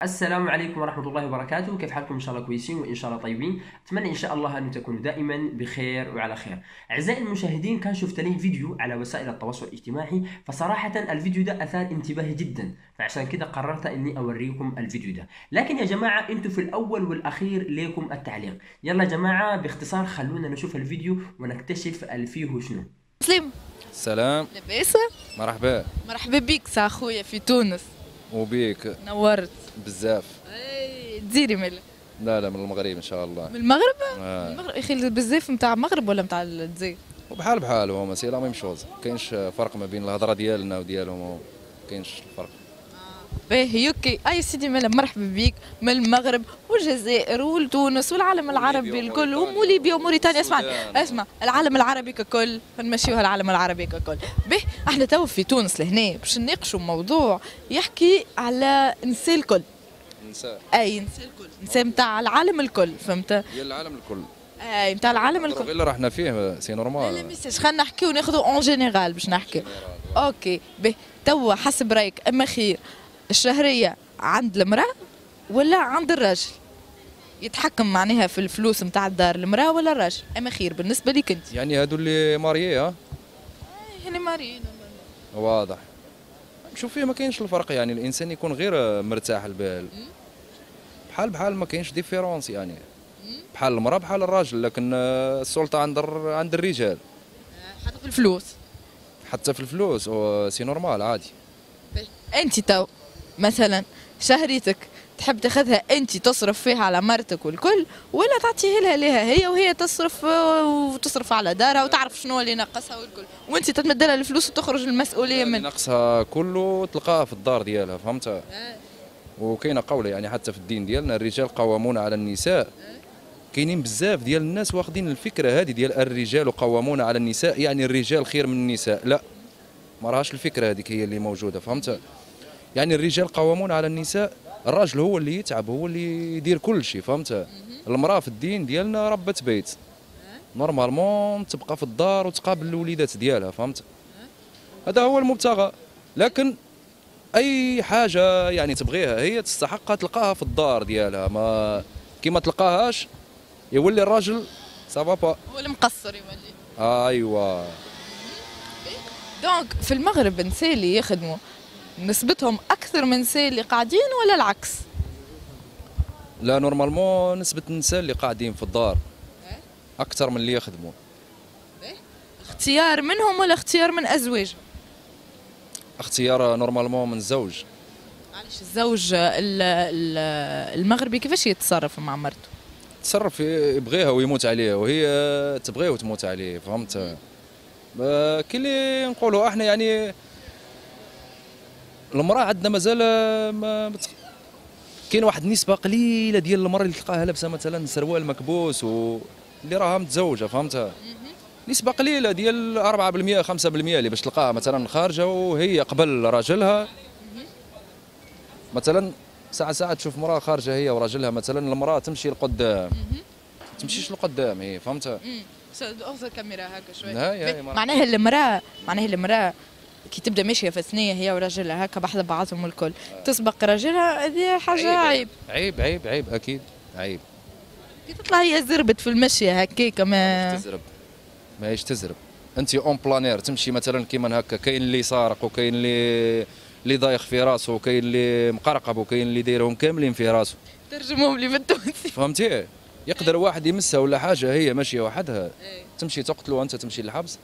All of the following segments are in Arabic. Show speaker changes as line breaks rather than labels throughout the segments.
السلام عليكم ورحمة الله وبركاته. كيف حالكم؟ إن شاء الله كويسين وإن شاء الله طيبين. أتمنى إن شاء الله أن تكونوا دائما بخير وعلى خير. أعزائي المشاهدين، كان شفت لي فيديو على وسائل التواصل الاجتماعي، فصراحة الفيديو ده أثار انتباهي جدا، فعشان كده قررت إني أوريكم الفيديو ده. لكن يا جماعة أنتوا في الأول والأخير ليكم التعليق. يلا يا جماعة باختصار خلونا نشوف الفيديو ونكتشف الفيه شنو.
سليم،
سلام.
لاباس؟
مرحبا.
مرحبا بك سا خويا في تونس.
وبيك
نورت.
بزاف.
اي تزيري مالك؟
لا من المغرب ان شاء الله.
من المغرب؟
آه.
المغرب اخي بزاف نتاع المغرب ولا نتاع الجزائر؟
وبحال بحال هما سي لا ميم شوز، كاينش فرق ما بين الهضره ديالنا وديالهم، كاينش الفرق.
باهي يوكي اي سيدي مالا، مرحبا بك من المغرب والجزائر وتونس والعالم العربي الكل وليبيا وموريتانيا. اسمع العالم العربي ككل، نمشيوها العالم العربي ككل. به احنا تو في تونس لهنا باش نناقشوا موضوع يحكي على نساء الكل.
نساء؟
اي نساء الكل، نساء نتاع العالم الكل، فهمت؟
ديال العالم الكل.
اي نتاع العالم الكل.
غير اللي راحنا فيه سي نورمال.
لا ميساج، خلينا نحكيو وناخذوا اون جينيرال باش نحكي. اوكي به توا حسب رايك اما خير الشهريه عند المراه ولا عند الراجل؟ يتحكم معناها في الفلوس نتاع الدار المراه ولا الراجل؟ اما خير بالنسبه ليك انت.
يعني هادو اللي ماريي
يعني مارين.
واضح. نشوف فيه ما كاينش الفرق، يعني الانسان يكون غير مرتاح البال، بحال ما كاينش ديفيرونس، يعني بحال المراه بحال الراجل، لكن السلطه عند الرجال.
حتى في الفلوس.
حتى في الفلوس سي نورمال عادي.
انت تو مثلا شهريتك تحب تاخذها انت تصرف فيها على مرتك والكل، ولا تعطيها لها هي وهي تصرف وتصرف على دارها وتعرف شنو اللي ناقصها والكل، وانت تتمد لها الفلوس وتخرج المسؤوليه
اللي
منك؟
ناقصها كله تلقاها في الدار ديالها، فهمت؟ وكاينه قوله يعني حتى في الدين ديالنا الرجال قوامون على النساء. كاينين بزاف ديال الناس واخدين الفكره هذه ديال الرجال قوامون على النساء، يعني الرجال خير من النساء. لا، ما راهاش الفكره هذيك هي اللي موجوده، فهمت؟ يعني الرجال قوامون على النساء، الراجل هو اللي يتعب، هو اللي يدير كل شيء، فهمت؟ المراه في الدين ديالنا ربة بيت، نورمالمون تبقى في الدار وتقابل الوليدات ديالها، فهمت؟ هذا هو المبتغى. لكن اي حاجه يعني تبغيها هي تستحقها تلقاها في الدار ديالها، ما كيما تلقاهاش يولي الراجل سافا با،
هو المقصر يولي.
ايوا.
دونك في المغرب النساء اللي يخدموا نسبتهم اكثر من النساء اللي قاعدين ولا العكس؟
لا نورمالمون نسبه النساء اللي قاعدين في الدار اكثر من اللي يخدموا.
اختيار منهم ولا اختيار من ازواجهم؟
اختيار نورمالمون من الزوج.
معلش الزوج المغربي كيفاش يتصرف مع مرته؟
تصرف يبغيها ويموت عليها، وهي تبغيه وتموت عليه، فهمت؟ كي اللي نقولوا احنا يعني المراه عندنا مازال كاين واحد النسبه قليله ديال المراه اللي تلقاها لابسه مثلا سروال مكبوس واللي راها متزوجه، فهمت؟ نسبه قليله ديال 4% 5% اللي باش تلقاها مثلا خارجه وهي قبل راجلها. مثلا ساعه تشوف مراه خارجه هي وراجلها، مثلا المراه تمشي لقدام، تمشيش لقدام هي، فهمت؟
اوصل الكاميرا هكا شوي. معناها المراه كي تبدا ماشيه في ثنيه هي وراجلها هكا بحذا بعضهم والكل تسبق راجلها، هذه حاجه عيب.
عيب اكيد عيب.
كي تطلع هي زربت في المشيه هكاك ما
تزرب، ماهيش تزرب. انت اون بلانير تمشي مثلا كيما هكا، كاين اللي سارق وكاين اللي ضايق في راسه وكاين اللي مقرقب وكاين اللي دايرهم كاملين في راسه.
ترجمهم لي بالتونسي.
فهمتي؟ يقدر واحد يمسها ولا حاجه هي ماشيه وحدها تمشي تقتله وانت تمشي للحبس.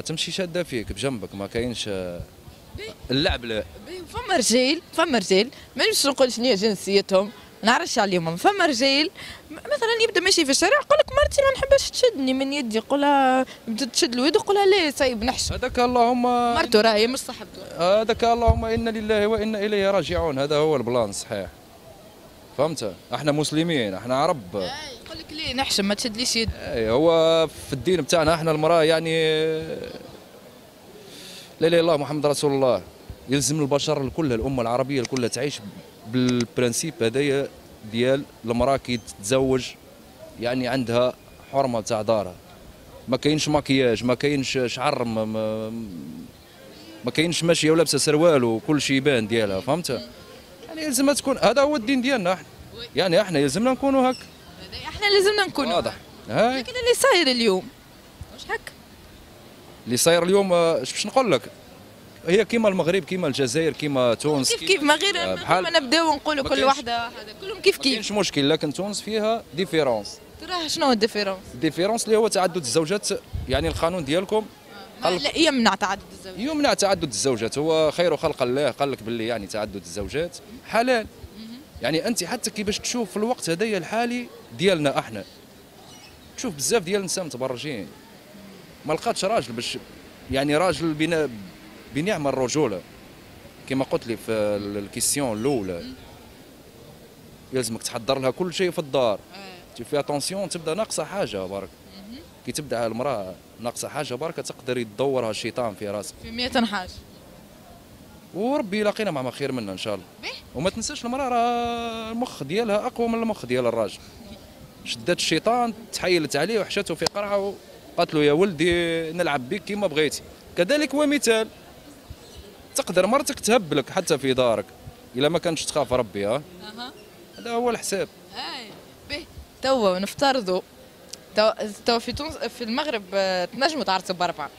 تمشي شاده فيك بجنبك، ما كاينش اللعب. لا
فما رجال مانيش نقول شنو هي جنسيتهم، ما نعرفش عليهم. فما رجال مثلا يبدا ماشي في الشارع يقول لك مرتي ما نحبش تشدني من يدي، يقولها بدات تشد له يد يقولها لا سايب نحشم.
هذاك اللهم
مرته راهي مش صاحبته.
هذاك اللهم انا لله وانا اليه راجعون، هذا هو البلان صحيح، فهمت؟ احنا مسلمين، احنا عرب.
يقول لك ليه نحشم ما تشدليش يد.
هو في الدين بتاعنا احنا المراه يعني لا اله الا الله محمد رسول الله، يلزم البشر كلها الامه العربيه كلها تعيش بالبرانسيب هذايا ديال المراه كي تتزوج، يعني عندها حرمه تاع دارها، ما كاينش مكياج، ما كاينش شعر ما كاينش ماشيه ولابسه سروال وكل شيء يبان ديالها، فهمت؟ يعني يلزمها تكون، هذا هو الدين ديالنا احنا، يعني احنا يلزمنا نكونوا هكا،
احنا لازمنا نكونوا
واضح. هاي
لكن اللي صاير اليوم مش هكا.
اللي صاير اليوم اش باش نقول لك، هي كيما المغرب كيما الجزائر كيما تونس،
كيف ما غير
بحال
ما نبداو نقولوا كل واحده هذا كلهم كيف
ما
كيف.
كاينش مشكل، لكن تونس فيها ديفيرونس.
تراه شنو الديفيرونس؟
الديفيرونس اللي هو تعدد الزوجات، يعني القانون ديالكم
لا يمنع تعدد الزوجات.
يمنع تعدد الزوجات، هو خير خلق الله قال لك باللي يعني تعدد الزوجات حلال. يعني انت حتى كي باش تشوف في الوقت هذايا الحالي ديالنا احنا، تشوف بزاف ديال النساء متبرجين، ما لقاتش راجل باش يعني راجل بنعم الرجوله كما قلت لي في الكيسيون الاولى، يلزمك تحضر لها كل شيء في الدار، فيها طونسيون تبدا ناقصه حاجه برك، كي تبدا المراه ناقصه حاجه برك تقدر يدورها الشيطان في راسك
في 100 حاجه،
وربي يلاقينا مع ما خير منها ان شاء الله. وما تنساش المراه راه المخ ديالها اقوى من المخ ديال الراجل، شدات الشيطان تحيلت عليه وحشته في قرعه وقالت له يا ولدي نلعب بك كما بغيتي. كذلك هو مثال، تقدر مرتك تهب لك حتى في دارك الا ما كانش تخاف ربي. هذا هو الحساب.
باهي توا نفترضوا توا في تونس في المغرب تنجموا تعرسوا باربعه،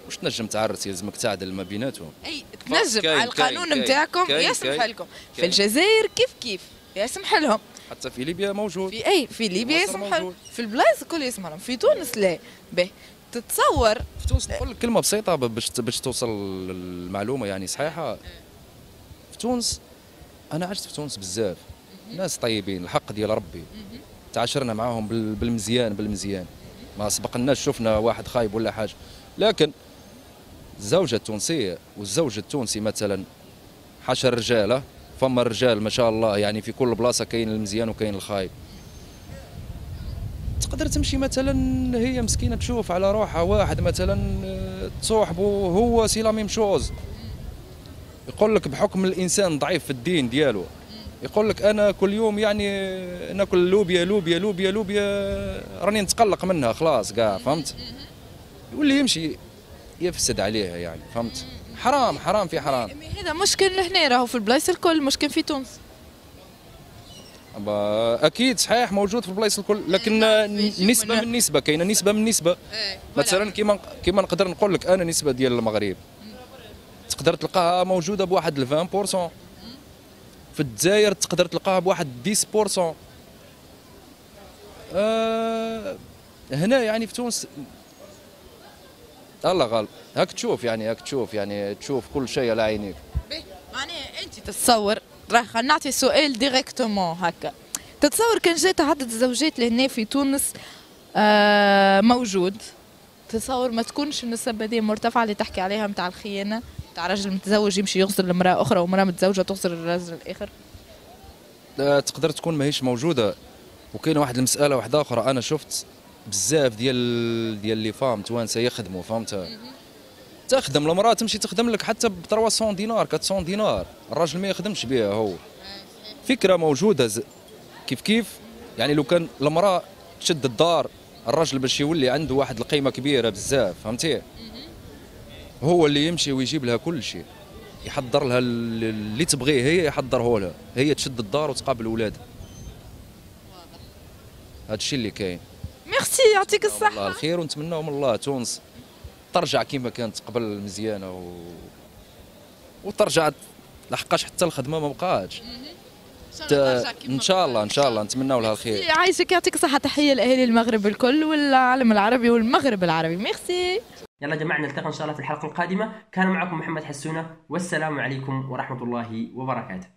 واش تنجم تعرس؟ يلزمك تعدل ما بيناتهم.
اي تنجم على القانون نتاعكم يسمح لكم. في الجزائر كيف يسمح لهم،
حتى في ليبيا موجود،
في ليبيا يسمح لهم، في البلايص الكل يسمح لهم، في تونس لا. باهي تتصور
في تونس نقول لك كلمه بسيطه باش توصل المعلومه يعني صحيحه. في تونس انا عشت في تونس بزاف، ناس طيبين الحق ديال ربي، تعاشرنا معاهم بالمزيان، ما سبقناش شفنا واحد خايب ولا حاجه. لكن الزوجه التونسيه والزوج التونسي مثلا 10 رجاله، فما الرجال ما شاء الله يعني في كل بلاصه كاين المزيان وكاين الخايب. تقدر تمشي مثلا هي مسكينه تشوف على روحها واحد مثلا تصاحبه هو سي لا ميم شوز، يقول لك بحكم الانسان ضعيف في الدين ديالو، يقول لك انا كل يوم يعني ناكل لوبيا راني نتقلق منها خلاص كاع، فهمت؟ يولي يمشي يفسد عليها يعني، فهمت؟ حرام في حرام.
هذا مشكل لهنا، راهو في البلايص الكل مشكل في تونس.
اكيد صحيح موجود في البلايص الكل، لكن نسبه من نسبه، كاينه نسبه من نسبه. مثلا كيما نقدر نقول لك انا نسبه ديال المغرب تقدر تلقاها موجوده بواحد 20%، في الجزائر تقدر تلقاها بواحد 10%. هنا يعني في تونس الله غالب، هاك تشوف يعني تشوف كل شيء على عينيك.
معناها انت تتصور، راه خلينا نعطي سؤال ديريكتومون هكا، تتصور كان جات عدد الزوجات لهنا في تونس موجود، تتصور ما تكونش النسبة دي مرتفعة اللي تحكي عليها نتاع الخيانة، نتاع راجل متزوج يمشي يغسل لامرأة أخرى ومرأة متزوجة تغسل الرجل الآخر؟
تقدر تكون ماهيش موجودة. وكاين واحد المسألة واحدة أخرى، أنا شفت بزاف ديال لي فام توانسة يخدموا، فهمت؟ تخدم المرأة تمشي تخدم لك حتى ب 300 دينار 400 دينار، الراجل ما يخدمش بها. هو فكرة موجودة كيف يعني لو كان المرأة تشد الدار، الراجل باش يولي عنده واحد القيمة كبيرة بزاف، فهمتي؟ هو اللي يمشي ويجيب لها كل شيء، يحضر لها اللي تبغيه هي يحضره لها، هي تشد الدار وتقابل ولادها. هذا الشيء اللي كاين.
ميرسي يعطيك الصحة.
الله الخير، ونتمناو من الله تونس ترجع كما كانت قبل مزيانة وترجع، لحقاش حتى الخدمة ما بقاتش. ان شاء الله نتمناو لها الخير.
عايشك يعطيك الصحة. تحية لأهالي المغرب الكل والعالم العربي والمغرب العربي. ميرسي.
يلا جماعة نلتقي إن شاء الله في الحلقة القادمة. كان معكم محمد حسونة، والسلام عليكم ورحمة الله وبركاته.